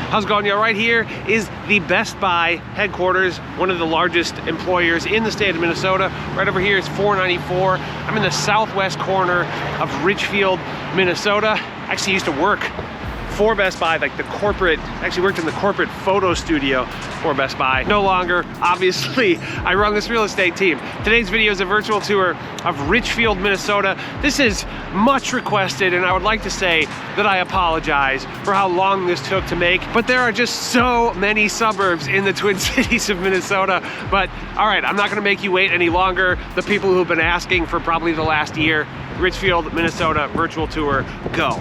How's it going? Yeah, right here is the Best Buy headquarters, one of the largest employers in the state of Minnesota. Right over here is 494. I'm in the southwest corner of Richfield, Minnesota. I actually used to work for Best Buy, like the corporate, actually worked in the corporate photo studio for Best Buy. No longer, obviously, I run this real estate team. Today's video is a virtual tour of Richfield, Minnesota. This is much requested, and I would like to say that I apologize for how long this took to make, but there are just so many suburbs in the Twin Cities of Minnesota. But all right, I'm not gonna make you wait any longer. The people who've been asking for probably the last year, Richfield, Minnesota, virtual tour, go.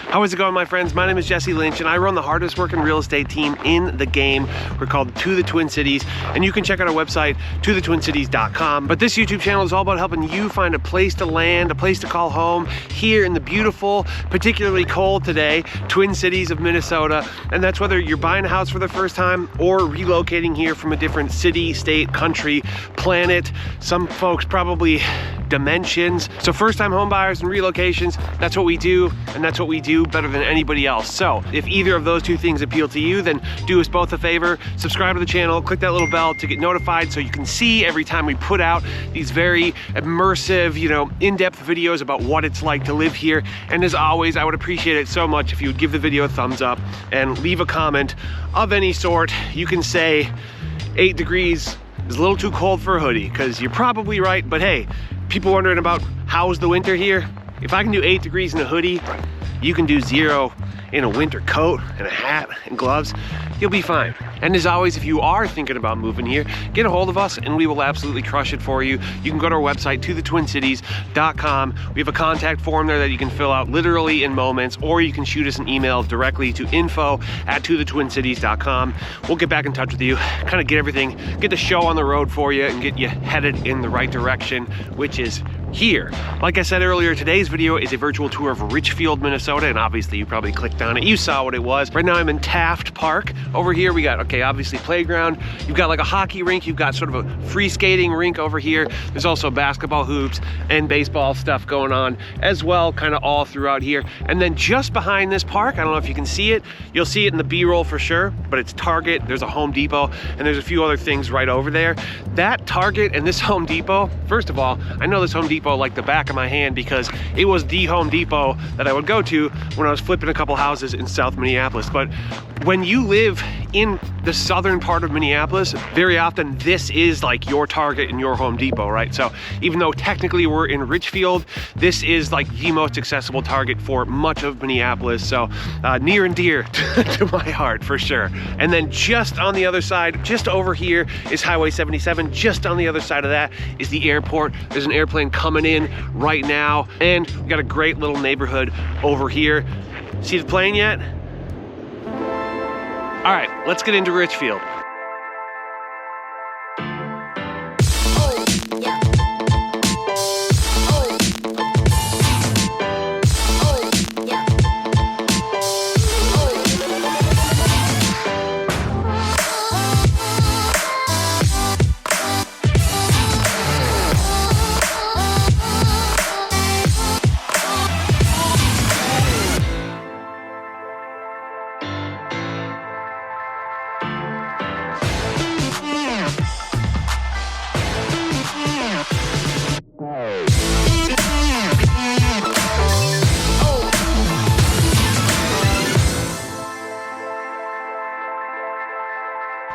How is it going, my friends? My name is Jesse Lynch, and I run the hardest working real estate team in the game. We're called To The Twin Cities, and you can check out our website, tothetwincities.com. But this YouTube channel is all about helping you find a place to land, a place to call home here in the beautiful, particularly cold today, Twin Cities of Minnesota. And that's whether you're buying a house for the first time or relocating here from a different city, state, country, planet. Some folks probably dimensions. So first-time home buyers and relocations, that's what we do, and that's what we do better than anybody else. So if either of those two things appeal to you, then do us both a favor, subscribe to the channel, click that little bell to get notified so you can see every time we put out these very immersive, in-depth videos about what it's like to live here. And as always, I would appreciate it so much if you would give the video a thumbs up and leave a comment of any sort. You can say 8 degrees is a little too cold for a hoodie, because you're probably right, but hey, people wondering about how's the winter here. If I can do 8 degrees in a hoodie, you can do 0 in a winter coat and a hat and gloves. You'll be fine. And as always, if you are thinking about moving here, get a hold of us and we will absolutely crush it for you. You can go to our website, tothetwincities.com. We have a contact form there that you can fill out literally in moments, or you can shoot us an email directly to info@tothetwincities.com. We'll get back in touch with you, kind of get the show on the road for you and get you headed in the right direction, which is here. Like I said earlier, today's video is a virtual tour of Richfield, Minnesota, and obviously you probably clicked on it, you saw what it was. Right now I'm in Taft Park. Over here we got, obviously playground. You've got like a hockey rink, you've got sort of a free skating rink over here. There's also basketball hoops and baseball stuff going on as well, kind of all throughout here. And then just behind this park, I don't know if you can see it, you'll see it in the B-roll for sure, but it's Target, there's a Home Depot, and there's a few other things right over there. That Target and this Home Depot, first of all, I know this Home Depot like the back of my hand because it was the Home Depot that I would go to when I was flipping a couple houses in South Minneapolis. But when you live in the southern part of Minneapolis, very often this is like your Target and your Home Depot, right? So even though technically we're in Richfield, this is like the most accessible Target for much of Minneapolis. So near and dear to my heart for sure. And then just on the other side, just over here is Highway 77. Just on the other side of that is the airport. There's an airplane coming in right now, and we got a great little neighborhood over here. See the plane yet? All right, let's get into Richfield.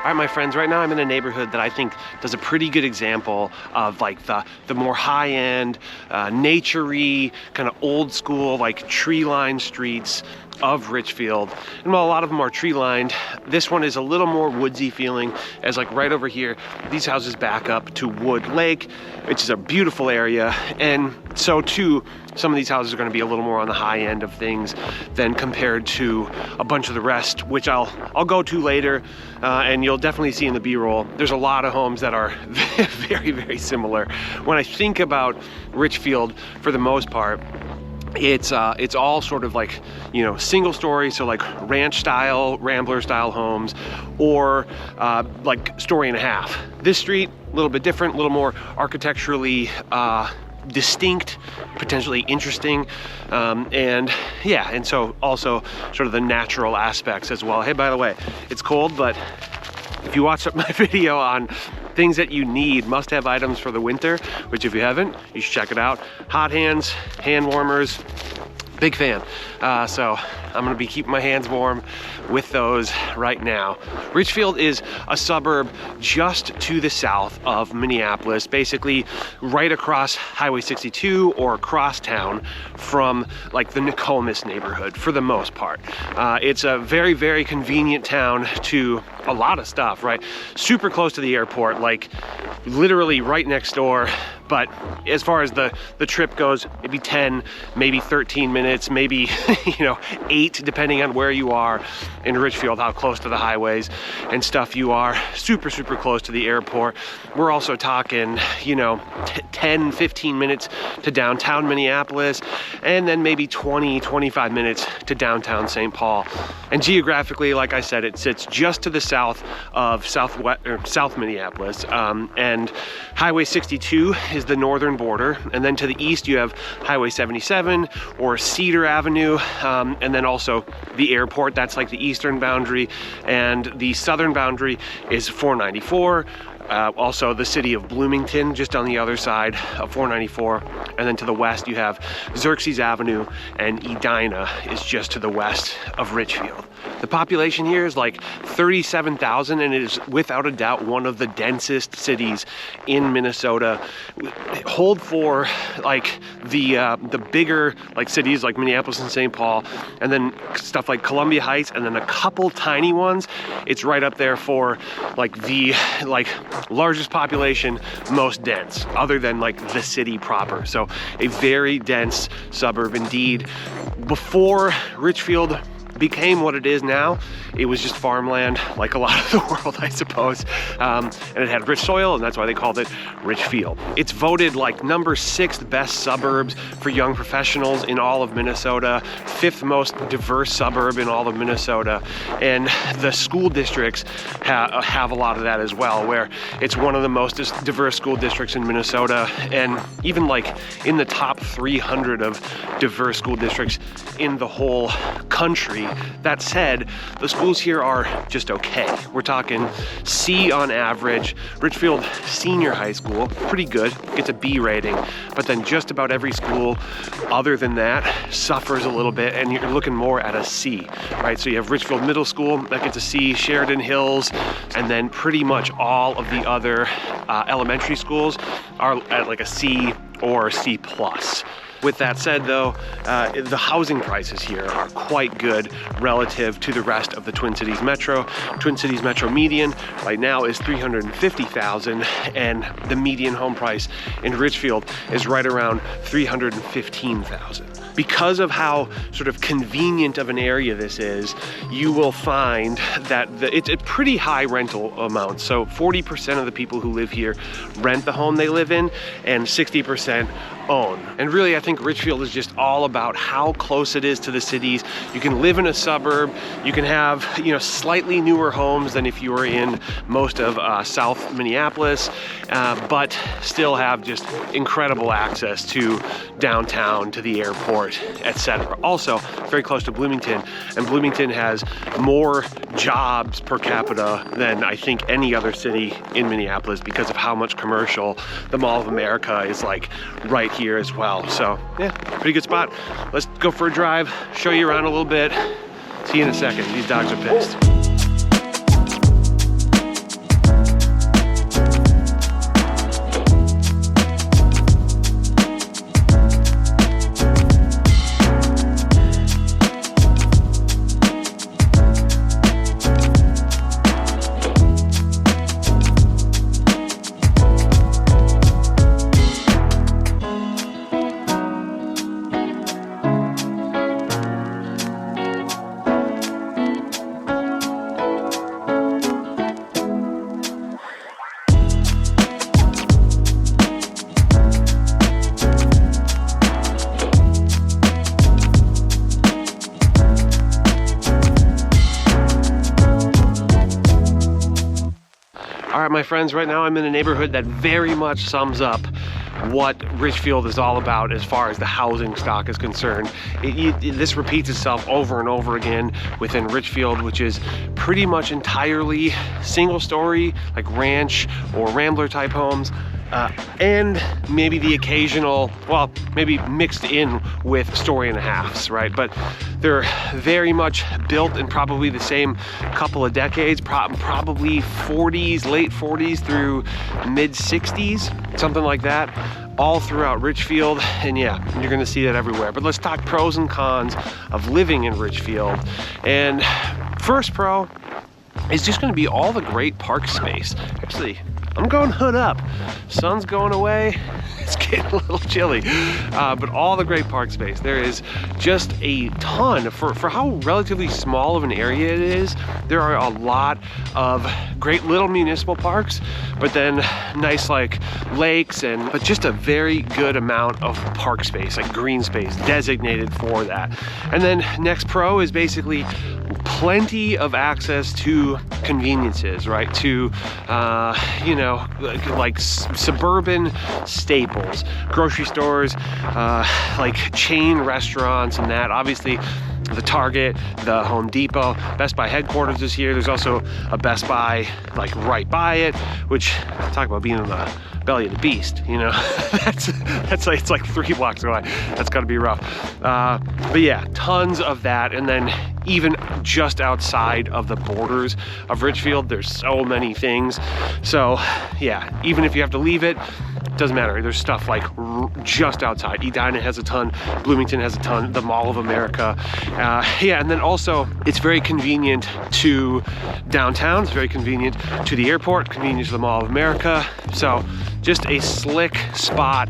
All right, my friends, right now I'm in a neighborhood that I think does a pretty good example of like the more high-end, nature-y, kind of old school, like tree-lined streets of Richfield. And while a lot of them are tree lined, this one is a little more woodsy feeling, as like right over here, these houses back up to Wood Lake, which is a beautiful area. And so too, some of these houses are going to be a little more on the high end of things than compared to a bunch of the rest, which I'll go to later, and you'll definitely see in the B-roll. There's a lot of homes that are very, very similar. When I think about Richfield, for the most part, it's all sort of like, you know, single story, so like ranch style, rambler style homes, or like story and a half. This street, a little bit different, a little more architecturally distinct, potentially interesting, and yeah, and so also sort of the natural aspects as well. Hey, by the way, it's cold, but if you watched my video on things that you need, must-have items for the winter, which if you haven't, you should check it out. Hot hands, hand warmers, big fan. So I'm gonna be keeping my hands warm with those right now. Richfield is a suburb just to the south of Minneapolis, basically right across Highway 62 or across town from like the Nokomis neighborhood for the most part. It's a very, very convenient town to a lot of stuff, right? Super close to the airport, like literally right next door. But as far as the trip goes, maybe 10, maybe 13 minutes, maybe, you know, 8, depending on where you are in Richfield, how close to the highways and stuff you are. Super, super close to the airport. We're also talking, you know, 10, 15 minutes to downtown Minneapolis, and then maybe 20, 25 minutes to downtown St. Paul. And geographically, like I said, it sits just to the south of South Minneapolis, and Highway 62 is the northern border, and then to the east you have Highway 77 or Cedar Avenue, and then also the airport. That's like the eastern boundary, and the southern boundary is 494. Also the city of Bloomington just on the other side of 494, and then to the west you have Xerxes Avenue, and Edina is just to the west of Richfield. The population here is like 37,000, and it is without a doubt one of the densest cities in Minnesota. Hold for like the bigger like cities like Minneapolis and St. Paul, and then stuff like Columbia Heights, and then a couple tiny ones. It's right up there for like the largest population, most dense, other than like the city proper. So a very dense suburb indeed. Before Richfield became what it is now, it was just farmland, like a lot of the world, I suppose. And it had rich soil, and that's why they called it Richfield. It's voted like number 6th best suburbs for young professionals in all of Minnesota, 5th most diverse suburb in all of Minnesota. And the school districts have a lot of that as well, where it's one of the most diverse school districts in Minnesota, and even like in the top 300 of diverse school districts in the whole country. That said, the schools here are just okay. We're talking C on average. Richfield Senior High School, pretty good, gets a B rating, but then just about every school other than that suffers a little bit, and you're looking more at a C, right? So you have Richfield Middle School, that gets a C, Sheridan Hills, and then pretty much all of the other elementary schools are at like a C or C+. With that said though, the housing prices here are quite good relative to the rest of the Twin Cities Metro. Twin Cities Metro median right now is $350,000, and the median home price in Richfield is right around $315,000. Because of how sort of convenient of an area this is, you will find that it's a pretty high rental amount. So 40% of the people who live here rent the home they live in, and 60% own. And really, I think Richfield is just all about how close it is to the cities. You can live in a suburb, you can have, you know, slightly newer homes than if you were in most of South Minneapolis, but still have just incredible access to downtown, to the airport, etc. Also, very close to Bloomington, and Bloomington has more jobs per capita than I think any other city in Minneapolis because of how much commercial. The Mall of America is like right here as well. So yeah, pretty good spot. Let's go for a drive, show you around a little bit. See you in a second. These dogs are pissed. right, my friends, right now I'm in a neighborhood that very much sums up what Richfield is all about as far as the housing stock is concerned. This repeats itself over and over again within Richfield, which is pretty much entirely single story, like ranch or rambler type homes. And maybe the occasional, well, maybe mixed in with story and a halves, right? But they're very much built in probably the same couple of decades, probably 40s, late 40s through mid 60s, something like that, all throughout Richfield. And yeah, you're gonna see that everywhere. But let's talk pros and cons of living in Richfield. And first pro is just gonna be all the great park space. Actually, I'm going hood up. Sun's going away. It's getting a little chilly, but all the great park space. There is just a ton for how relatively small of an area it is. There are a lot of great little municipal parks, but then nice like lakes but just a very good amount of park space, like green space designated for that. And then next pro is basically plenty of access to conveniences, right? To, you know, like suburban staples, grocery stores, like chain restaurants and that. Obviously, the Target, the Home Depot, Best Buy headquarters is here. There's also a Best Buy like right by it, which talk about being in the belly of the beast, you know. that's like, it's like 3 blocks away. That's gotta be rough. But yeah, tons of that. And then even just outside of the borders of Richfield, there's so many things. So yeah, even if you have to leave it, doesn't matter. There's stuff like just outside. Edina has a ton, Bloomington has a ton, the Mall of America. Yeah, and then also it's very convenient to downtown. It's very convenient to the airport, convenient to the Mall of America. So just a slick spot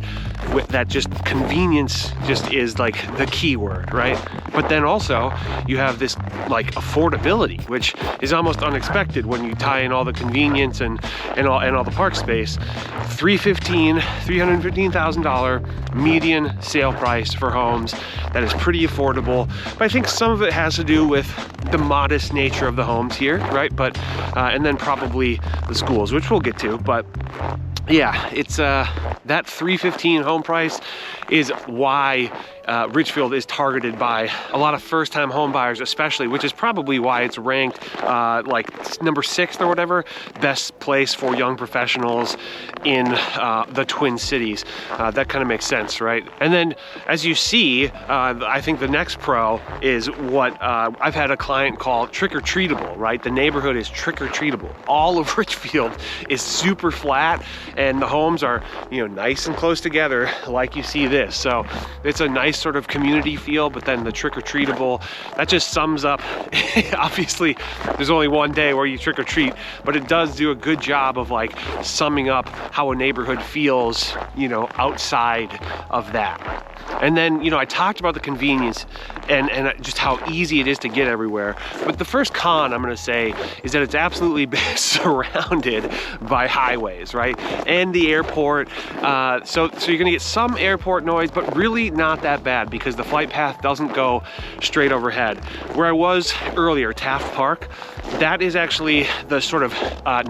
with that. Just convenience just is like the key word, right? But then also you have this like affordability, which is almost unexpected when you tie in all the convenience and all the park space. $315,000 median sale price for homes. That is pretty affordable. But I think some of it has to do with the modest nature of the homes here, right? But and then probably the schools, which we'll get to. But yeah, it's that $315,000 home price is why Richfield is targeted by a lot of first-time home buyers, especially, which is probably why it's ranked like number 6th or whatever, best place for young professionals in the Twin Cities. That kind of makes sense, right? And then, as you see, I think the next pro is what I've had a client call trick-or-treatable, right? The neighborhood is trick-or-treatable. All of Richfield is super flat, and the homes are, you know, nice and close together, like you see this. So it's a nice sort of community feel. But then the trick-or-treatable, that just sums up. Obviously, there's only one day where you trick-or-treat, but it does do a good job of like summing up how a neighborhood feels, you know, outside of that. And then, you know, I talked about the convenience and just how easy it is to get everywhere. But the first con I'm gonna say is that it's absolutely surrounded by highways, right? And the airport. So you're gonna get some airport noise, but really not that bad because the flight path doesn't go straight overhead. Where I was earlier, Taft Park, that is actually the sort of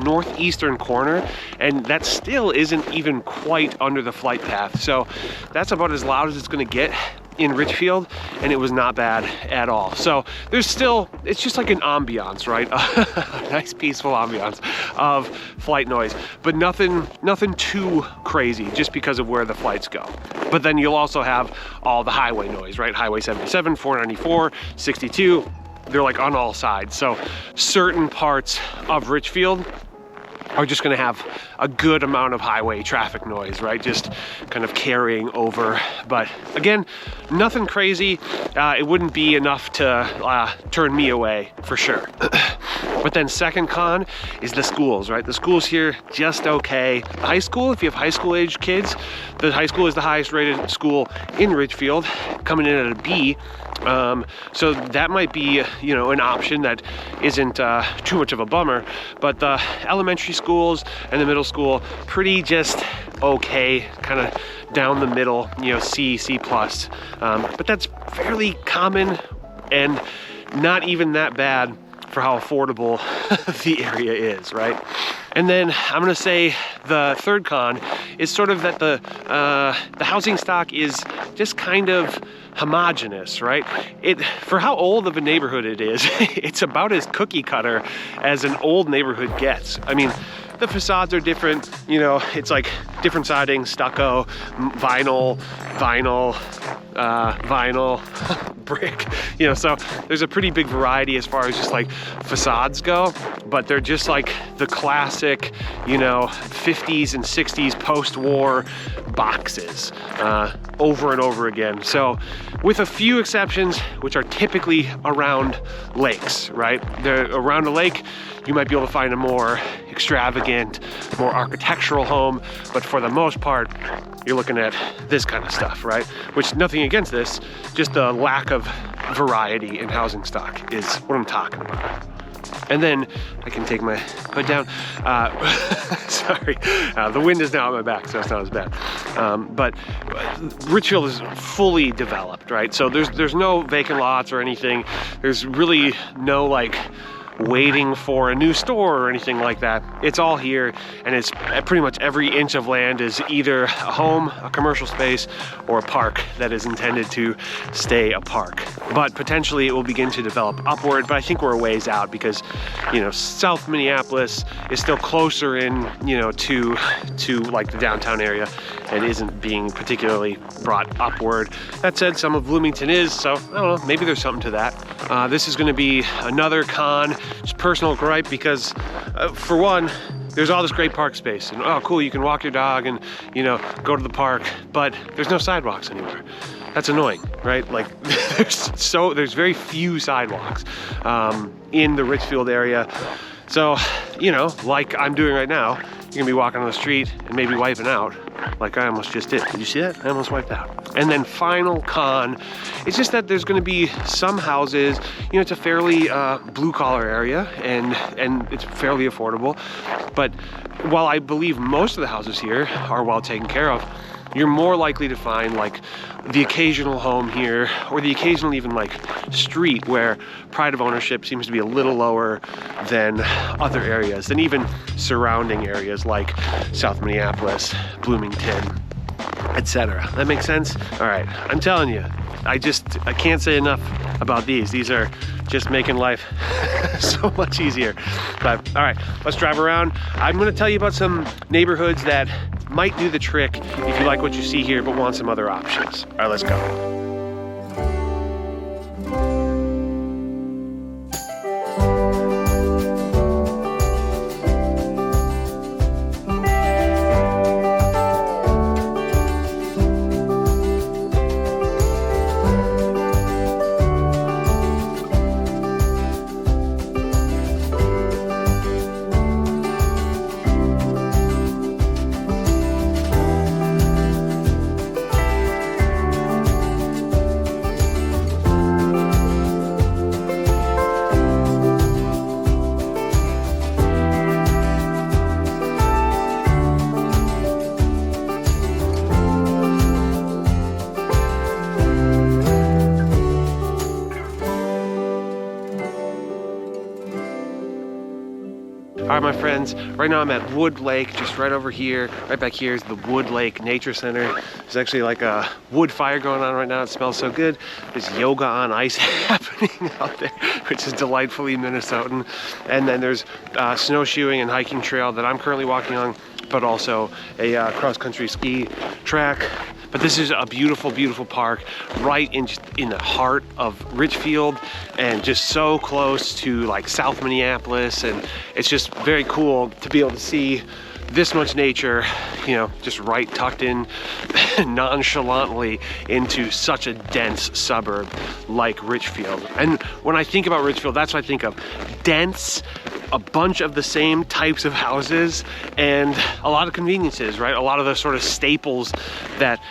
northeastern corner, and that still isn't even quite under the flight path. So that's about as loud as it's gonna get in Richfield, and it was not bad at all. So there's still, it's just like an ambiance, right? A nice peaceful ambiance of flight noise, but nothing too crazy just because of where the flights go. But then you'll also have all the highway noise, right? Highway 77, 494, 62, they're like on all sides. So certain parts of Richfield are just going to have a good amount of highway traffic noise, right? Just kind of carrying over. But again, nothing crazy. It wouldn't be enough to turn me away for sure. But then second con is the schools, right? The schools here, just okay. High school, if you have high school age kids, the high school is the highest rated school in Richfield, coming in at a B. So that might be, you know, an option that isn't too much of a bummer. But the elementary schools and the middle school, pretty just okay, kind of down the middle, you know, C++. But that's fairly common and not even that bad for how affordable the area is, right? And then I'm gonna say the third con is sort of that the housing stock is just kind of homogenous, right? For how old of a neighborhood it is, it's about as cookie cutter as an old neighborhood gets. I mean, the facades are different, you know, it's like different siding, stucco, vinyl, brick, you know, so there's a pretty big variety as far as just like facades go, but they're just like the classic, you know, 50s and 60s post-war boxes over and over again. So with a few exceptions, which are typically around lakes, right? They're around a lake, you might be able to find a more extravagant, more architectural home, but for the most part, you're looking at this kind of stuff, right? Which, nothing against this, just the lack of variety in housing stock is what I'm talking about. And then I can take my hood down. Sorry, the wind is now at my back, so it's not as bad. But Richfield is fully developed, right? So there's no vacant lots or anything. There's really no like waiting for a new store or anything like that. It's all here, and it's pretty much every inch of land is either a home, a commercial space, or a park that is intended to stay a park. But potentially it will begin to develop upward, but I think we're a ways out because, you know, South Minneapolis is still closer in, you know, to like the downtown area and isn't being particularly brought upward. That said, some of Bloomington is, so I don't know, maybe there's something to that. This is gonna be another con, just personal gripe, because for one, there's all this great park space, and oh cool, you can walk your dog and, you know, go to the park, but there's no sidewalks anywhere. That's annoying, right? Like there's very few sidewalks in the Richfield area. So, you know, like I'm doing right now, you're gonna be walking on the street and maybe wiping out, like I almost just did. Did you see that? I almost wiped out. And then final con, it's just that there's gonna be some houses, you know, it's a fairly blue collar area and it's fairly affordable. But while I believe most of the houses here are well taken care of, you're more likely to find like the occasional home here, or the occasional even like street where pride of ownership seems to be a little lower than other areas, than even surrounding areas like South Minneapolis, Bloomington, etc. That makes sense? All right, I'm telling you, I can't say enough about these. These are just making life so much easier. But all right, let's drive around. I'm gonna tell you about some neighborhoods that might do the trick if you like what you see here but want some other options. All right, let's go. All right, my friends, right now I'm at Wood Lake, just right over here. Right back here is the Wood Lake Nature Center. There's actually like a wood fire going on right now. It smells so good. There's yoga on ice happening out there, which is delightfully Minnesotan. And then there's snowshoeing and hiking trail that I'm currently walking on, but also a cross-country ski track. But this is a beautiful, beautiful park right in the heart of Richfield, and just so close to like South Minneapolis, and it's just very cool to be able to see this much nature, you know, just right tucked in nonchalantly into such a dense suburb like Richfield. And when I think about Richfield, that's what I think of. Dense, a bunch of the same types of houses, and a lot of conveniences, right? A lot of the sort of staples that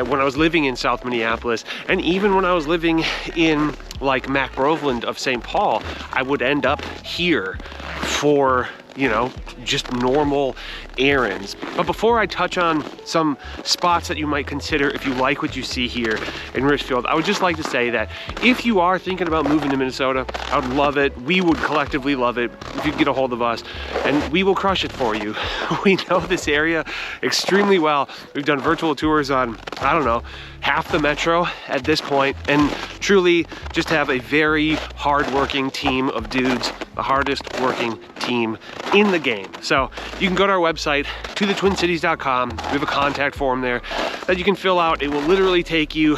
when I was living in South Minneapolis, and even when I was living in like MacRoveland of St. Paul, I would end up here for you know, just normal errands. But before I touch on some spots that you might consider if you like what you see here in Richfield, I would just like to say that if you are thinking about moving to Minnesota, I would love it. We would collectively love it if you could get a hold of us, and we will crush it for you. We know this area extremely well. We've done virtual tours on, I don't know, half the metro at this point, and truly just have a very hard-working team of dudes, the hardest working team in the game. So you can go to our website, tothetwincities.com. We have a contact form there that you can fill out. It will literally take you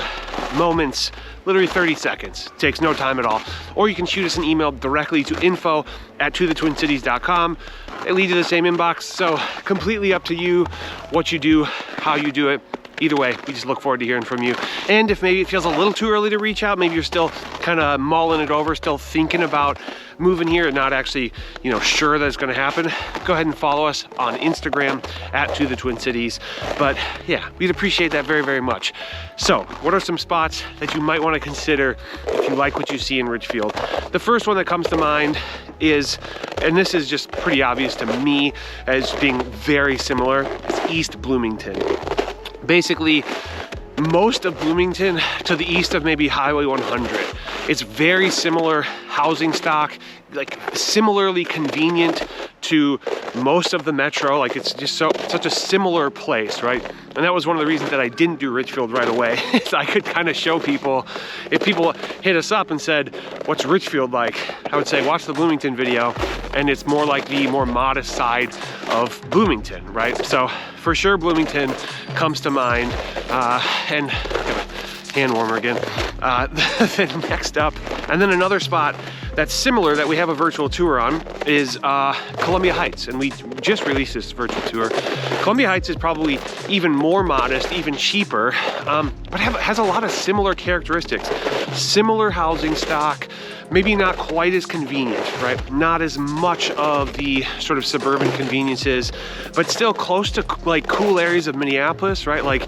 moments, literally 30 seconds. It takes no time at all. Or you can shoot us an email directly to info@tothetwincities.com. They lead to the same inbox, so completely up to you what you do, how you do it. Either way, we just look forward to hearing from you. And if maybe it feels a little too early to reach out, maybe you're still kind of mulling it over, still thinking about moving here and not actually, you know, sure that it's going to happen, go ahead and follow us on Instagram @tothetwincities. But yeah, we'd appreciate that very, very much. So what are some spots that you might want to consider if you like what you see in Richfield? The first one that comes to mind is, and this is just pretty obvious to me as being very similar, is East Bloomington. Basically, most of Bloomington to the east of maybe Highway 100. It's very similar housing stock, like similarly convenient to most of the metro. Like it's just such a similar place, right? And that was one of the reasons that I didn't do Richfield right away. Is I could kind of show people, if people hit us up and said, what's Richfield like? I would say, watch the Bloomington video, and it's more like the more modest side of Bloomington, right? So for sure, Bloomington comes to mind. And hand warmer again. Then next up, and then another spot that's similar that we have a virtual tour on is Columbia Heights, and we just released this virtual tour. Columbia Heights is probably even more modest, even cheaper, but has a lot of similar characteristics. Similar housing stock, maybe not quite as convenient, right? Not as much of the sort of suburban conveniences, but still close to like cool areas of Minneapolis, right? Like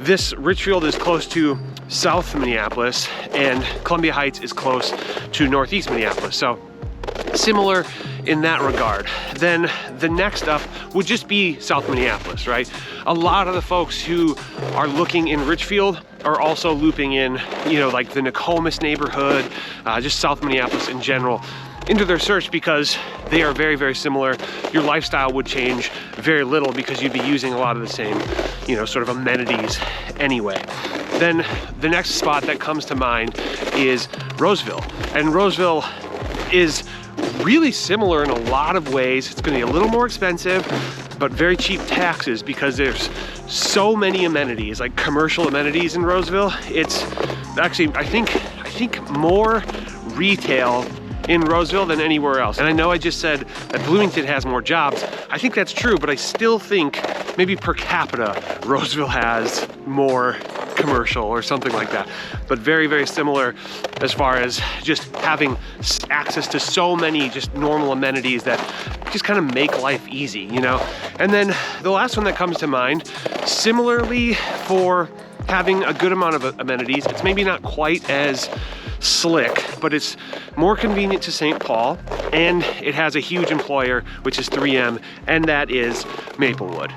this Richfield is close to South Minneapolis, and Columbia Heights is close to Northeast Minneapolis. So similar in that regard. Then the next up would just be South Minneapolis, right? A lot of the folks who are looking in Richfield are also looping in, you know, like the Nokomis neighborhood, just South Minneapolis in general, into their search because they are very, very similar. Your lifestyle would change very little because you'd be using a lot of the same, you know, sort of amenities anyway. Then the next spot that comes to mind is Roseville. And Roseville is really similar in a lot of ways. It's gonna be a little more expensive, but very cheap taxes because there's so many amenities, like commercial amenities in Roseville. It's actually, I think more retail in Roseville than anywhere else. And I know I just said that Bloomington has more jobs. I think that's true, but I still think maybe per capita, Roseville has more commercial or something like that. But very, very similar as far as just having access to so many just normal amenities that just kind of make life easy, you know? And then the last one that comes to mind, similarly for having a good amount of amenities, it's maybe not quite as slick, but it's more convenient to St. Paul, and it has a huge employer, which is 3M, and that is Maplewood.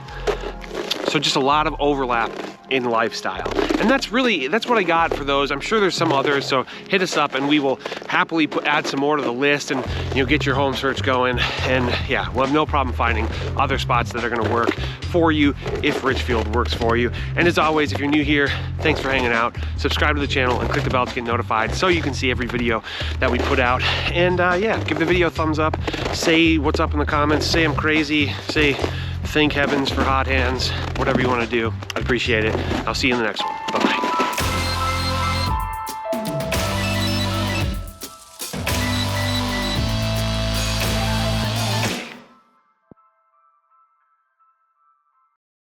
So just a lot of overlap in lifestyle. And that's what I got for those. I'm sure there's some others, so hit us up and we will happily add some more to the list and, you know, get your home search going. And yeah, we'll have no problem finding other spots that are gonna work for you if Richfield works for you. And as always, if you're new here, thanks for hanging out. Subscribe to the channel and click the bell to get notified so you can see every video that we put out. And yeah, give the video a thumbs up, say what's up in the comments, say I'm crazy, say thank heavens for hot hands, whatever you want to do. I appreciate it. I'll see you in the next one. Bye-bye.